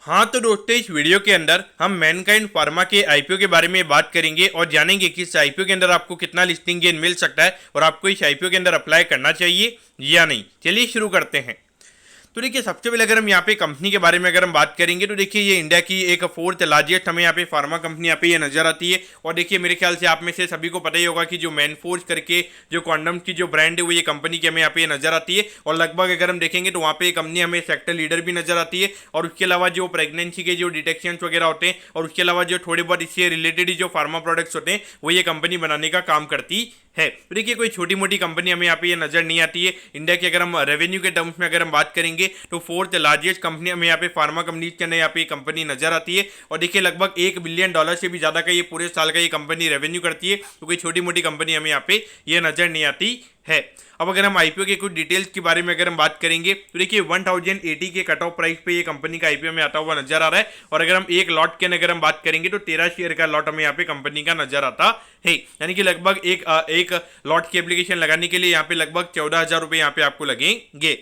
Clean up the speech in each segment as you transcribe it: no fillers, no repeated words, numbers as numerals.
हाँ तो दोस्तों, इस वीडियो के अंदर हम मैनकाइंड फार्मा के आईपीओ के बारे में बात करेंगे और जानेंगे कि इस आईपीओ के अंदर आपको कितना लिस्टिंग गेन मिल सकता है और आपको इस आईपीओ के अंदर अप्लाई करना चाहिए या नहीं। चलिए शुरू करते हैं। तो देखिए, सबसे पहले अगर हम यहाँ पे कंपनी के बारे में अगर हम बात करेंगे तो देखिए ये इंडिया की एक फोर्थ लार्जेस्ट हमें यहाँ पे फार्मा कंपनी यहाँ पे ये नजर आती है। और देखिए मेरे ख्याल से आप में से सभी को पता ही होगा कि जो मैनफोर्स करके जो कॉन्डम की जो ब्रांड है वो ये कंपनी की हमें यहाँ पे नजर आती है। और लगभग अगर हम देखेंगे तो वहाँ पे कंपनी हमें सेक्टर लीडर भी नजर आती है। और उसके अलावा जो प्रेगनेंसी के जो डिटेक्शन वगैरह होते हैं और उसके अलावा जो थोड़े बहुत इससे रिलेटेड जो फार्मा प्रोडक्ट्स होते हैं वो ये कंपनी बनाने का काम करती है। तो देखिए कोई छोटी मोटी कंपनी हमें यहाँ पे ये नजर नहीं आती है। इंडिया की अगर हम रेवेन्यू के टर्म्स में अगर हम बात करेंगे तो फोर्थ लार्जेस्ट कंपनी हमें यहाँ पे फार्मा कंपनीज के अंदर यहाँ पे कंपनी नजर आती है। और देखिए लगभग $1 बिलियन से भी ज्यादा का ये पूरे साल का ये कंपनी रेवेन्यू करती है। तो कोई छोटी मोटी कंपनी हमें यहाँ पे ये नजर नहीं आती है। अब अगर हम आईपीओ के कुछ डिटेल्स के बारे में अगर हम बात करेंगे तो देखिए 1080 के कट ऑफ प्राइस पे ये कंपनी का आईपीओ में आता हुआ नजर आ रहा है। और अगर हम एक लॉट के अगर हम बात करेंगे तो 13 शेयर का लॉट हमें यहाँ पे कंपनी का नजर आता है। यानी कि लगभग एक लॉट की एप्लीकेशन लगाने के लिए यहाँ पे लगभग 14,000 रुपये यहाँ पे आपको लगेंगे।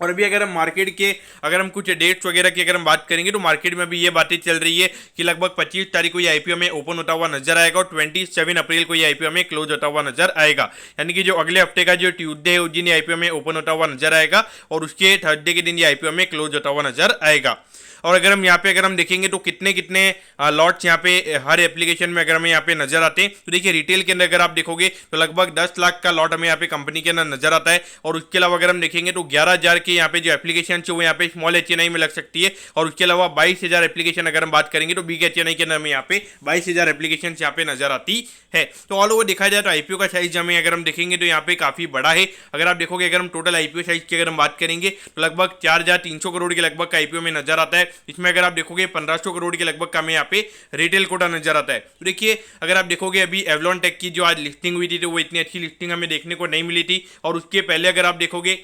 और अभी अगर हम मार्केट के अगर हम कुछ डेट्स वगैरह की अगर हम बात करेंगे तो मार्केट में अभी ये बातें चल रही है कि लगभग 25 तारीख को ये आईपीओ में ओपन होता हुआ नजर आएगा और 27 अप्रैल को ये आईपीओ में क्लोज होता हुआ नजर आएगा। यानी कि जो अगले हफ्ते का जो ट्यूसडे है उस दिन ये आईपीओ में ओपन होता हुआ नजर आएगा और उसके थर्सडे के दिन ये आईपीओ में क्लोज होता हुआ नजर आएगा। और अगर हम यहाँ पे अगर हम देखेंगे तो कितने कितने लॉट्स यहाँ पे हर एप्लीकेशन में अगर हमें यहाँ पे नजर आते हैं तो देखिए रिटेल के अंदर अगर आप देखोगे तो लगभग 10 लाख का लॉट हमें यहाँ पे कंपनी के अंदर नजर आता है। और उसके अलावा अगर हम देखेंगे तो 11,000 के यहाँ पे जो एप्लीकेशन है वो यहाँ पे स्मॉल HNI में लग सकती है। और उसके अलावा 22,000 एप्लीकेशन अगर हम बात करेंगे तो बिग HNI के अंदर हमें यहाँ पे 22,000 एप्लीकेशन यहाँ पे नजर आती है। तो ऑल ओवर देखा जाए तो आईपीओ का साइज हमें अगर हम देखेंगे तो यहाँ पे काफी बड़ा है। अगर आप देखोगे अगर हम टोटल आईपीओ साइज की अगर हम बात करेंगे तो लगभग 4,300 करोड़ के लगभग का आईपीओ में नजर आता है। इसमें अगर आप देखोगे 1,500 करोड़ के लगभग का हमें यहाँ पे रिटेल कोटा नजर आता है। तो देखिए अगर आप देखोगे अभी एवलॉन टेक की जो आज लिस्टिंग हुई थी तो वो इतनी अच्छी लिस्टिंग हमें देखने को नहीं मिली थी। और उसके पहले अगर आप देखोगे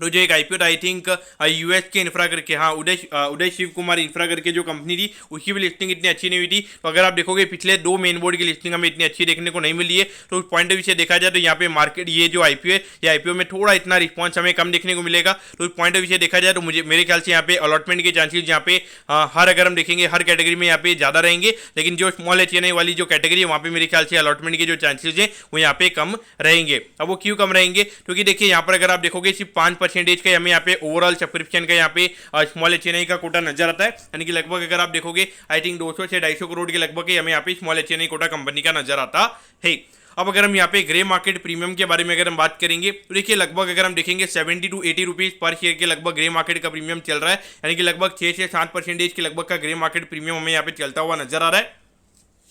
तो जो एक आईपीओ आई थिंक यूएस के इंफ्रा करके, हाँ उदय शिव कुमार इंफ्रा करके जो कंपनी थी उसकी भी लिस्टिंग इतनी अच्छी नहीं हुई थी। तो अगर आप देखोगे पिछले 2 मेन बोर्ड की लिस्टिंग हमें इतनी अच्छी देखने को नहीं मिली है। तो उस पॉइंट ऑफ व्यू से देखा जाए तो यहाँ पे मार्केट ये जो आईपीओ है ये आईपीओ में थोड़ा इतना रिस्पॉन्स हमें कम देखने को मिलेगा। तो उस पॉइंट ऑफ व्यू से देखा जाए तो मुझे मेरे ख्याल से यहाँ पे अलॉटमेंट के चांसेस यहाँ पे हर अगर हम देखेंगे हर कैटेगरी में यहाँ पे ज़्यादा रहेंगे। लेकिन जो स्मॉल HNI वाली जो कैटेगरी है वहाँ पे मेरे ख्याल से अलॉटमेंट के जो चांसेस हैं वो यहाँ पे कम रहेंगे। अब वो क्यों कम रहेंगे, क्योंकि देखिए यहाँ पर अगर आप देखोगे सिर्फ 5% का हमें यहाँ पे ओवरऑल सब्सक्रिप्शन का यहाँ पे स्मॉल HNI का कोटा नजर आता है। यानी कि लगभग अगर आप देखोगे आई थिंक 200 से 250 करोड़ के लगभग हमें यहाँ पे स्मॉल HNI कोटा कंपनी का नजर आता है। अब अगर हम यहाँ पे ग्रे मार्केट प्रीमियम के बारे में अगर हम बात करेंगे तो देखिए लगभग अगर हम देखेंगे 70 to 80 रुपीज पर शेयर के लगभग ग्रे मार्केट का प्रीमियम चल रहा है। यानी कि लगभग 6 से 7% के लगभग का ग्रे मार्केट प्रीमियम हमें यहाँ पे चलता हुआ नजर आ रहा है।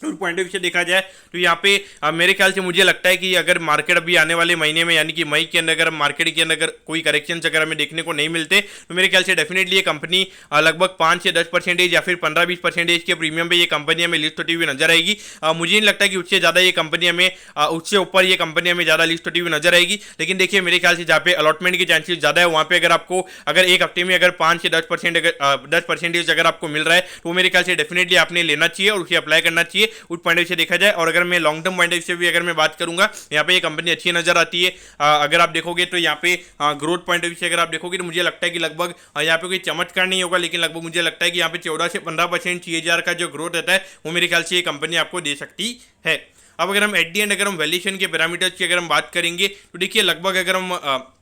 पॉइंट ऑफ व्यू से देखा जाए तो यहाँ पे मेरे ख्याल से मुझे लगता है कि अगर मार्केट अभी आने वाले महीने में यानी कि मई के अंदर अगर मार्केट के अंदर अगर कोई करेक्शन अगर हमें देखने को नहीं मिलते तो मेरे ख्याल से डेफिनेटली ये कंपनी लगभग 5 से 10% या फिर 15-20% के प्रीमियम पे ये कंपनी हमें लिस्ट होती हुई नजर आएगी। मुझे नहीं लगता कि उससे ज़्यादा ये कंपनी हमें उससे ऊपर ये कंपनी हमें ज़्यादा लिस्ट होती हुई नजर आएगी। लेकिन देखिए मेरे ख्याल से जहाँ पे अलॉटमेंट के चांसेस ज़्यादा है वहाँ पे अगर आपको अगर एक हफ्ते में अगर 5 से 10% अगर आपको मिल रहा है तो मेरे ख्याल से डेफिनेटली आपने लेना चाहिए और उसे अप्लाई करना चाहिए उस पॉइंट से देखा जाए। और अगर मैं लॉन्ग टर्म पॉइंट से भी अगर मैं बात करूंगा यहाँ पे ये कंपनी अच्छी नजर आती है। अगर आप देखोगे तो यहाँ पे ग्रोथ पॉइंट ऑफ व्यू से अगर आप देखोगे तो मुझे लगता है कि लगभग यहाँ पे कोई चमत्कार नहीं होगा, लेकिन लगभग मुझे लगता है कि यहाँ पे 14 से 15% CAGR का जो ग्रोथ रहता है वो मेरे ख्याल से ये कंपनी आपको दे सकती है। अब अगर हम एट दी एंड अगर हम वैल्यूएशन के पैरामीटर्स की अगर हम बात करेंगे तो देखिए लगभग अगर हम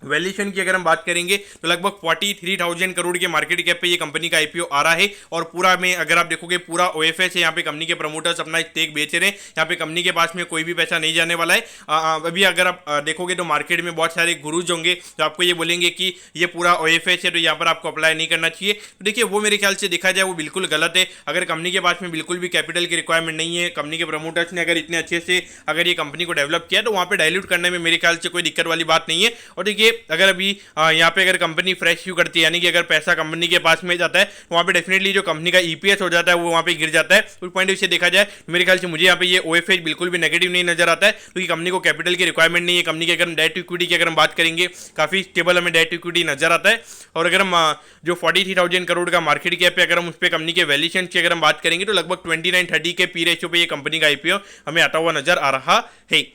वैल्यूएशन की अगर हम बात करेंगे तो लगभग 43,000 करोड़ के मार्केट कैप पे ये कंपनी का आईपीओ आ रहा है। और पूरा में अगर आप देखोगे पूरा OFS है, यहाँ पे कंपनी के प्रमोटर्स अपना स्टेक बेच रहे हैं। यहाँ पे कंपनी के पास में कोई भी पैसा नहीं जाने वाला है। अभी अगर आप देखोगे तो मार्केट में बहुत सारे गुरुज होंगे तो आपको ये बोलेंगे कि ये पूरा OFS है तो यहाँ पर आपको अप्लाई नहीं करना चाहिए। तो देखिए वो मेरे ख्याल से देखा जाए वो बिल्कुल गलत है। अगर कंपनी के पास में बिल्कुल भी कैपिटल की रिक्वायरमेंट नहीं है, कंपनी के प्रमोटर्स ने अगर इतने अच्छे से अगर ये कंपनी को डेवलप किया तो वहाँ पे डायल्यूट करने में मेरे ख्याल से कोई दिक्कत वाली बात नहीं है। और देखिए अगर अभी यहाँ पे अगर कंपनी फ्रेश इश्यू करती है यानी कि अगर पैसा कंपनी के पास में जाता है तो वहाँ पे डेफिनेटली जो कंपनी का EPS हो जाता है वो वहाँ पे गिर जाता है। उस पॉइंट से देखा जाए मेरे ख्याल से मुझे यहाँ पे ये OFS बिल्कुल भी नेगेटिव नहीं नजर आता है, क्योंकि कंपनी को कैपिटल की रिक्वायरमेंट नहीं है। कंपनी की अगर डेट इक्विटी की अगर हम बात करेंगे काफी स्टेबल हमें डेट इक्विटी नजर आता है। और अगर हम जो 43,000 करोड़ का मार्केट कैप पे अगर हम उस पर कंपनी के वैल्यूएशन की अगर हम बात करेंगे तो लगभग 29-30 के P रेशियो पे ये कंपनी का IPO हमें आता हुआ नजर आ रहा है।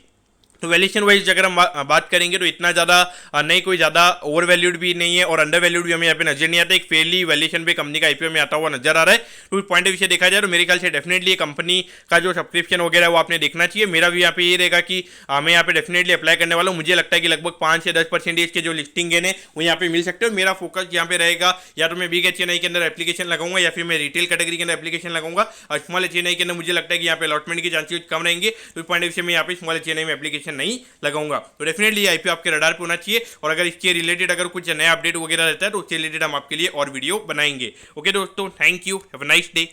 तो वैल्यूएशन वाइज अगर हम बात करेंगे तो इतना ज़्यादा नहीं, कोई ज़्यादा ओवर वैल्यूड भी नहीं है और अंडर वैल्यूड भी हमें यहाँ पे नजर नहीं आता। एक फेयरली वैल्यूएशन पे कंपनी का आईपीओ में आता हुआ नजर आ रहा है। तो पॉइंट ऑफ व्यू से देखा जाए तो मेरे ख्याल से डेफिनेटली कंपनी का जो सब्सक्रिप्शन वगैरह है वो आपने देखना चाहिए। मेरा भी यहाँ पे ये रहेगा कि मैं यहाँ पे डेफिनेटली अप्लाई करने वाला हूँ। मुझे लगता है कि लगभग 5 से 10% के जो लिस्टिंग गेन है वो यहाँ पे मिल सकते हो। मेरा फोकस यहाँ पे रहेगा या तो मैं बिग एचएनआई के अंदर एप्लीकेशन लगाऊंगा या फिर मैं रिटेल कैटेगरी के अंदर एप्लीकेशन लगाऊंगा। और स्मॉल एचएनआई के अंदर मुझे लगता है कि यहाँ पे अलॉटमेंट के चांसेस कम रहेंगे। तो पॉइंट ऑफ व्यू से मैं यहाँ पे स्मॉल एचएनआई में एप्लीकेशन नहीं लगाऊंगा। तो डेफिनेटली आईपीओ आपके रडार पे होना चाहिए और अगर इसके रिलेटेड अगर कुछ नया अपडेट वगैरह रहता है तो उसके रिलेटेड हम आपके लिए और वीडियो बनाएंगे। ओके दोस्तों, thank you, have a nice day.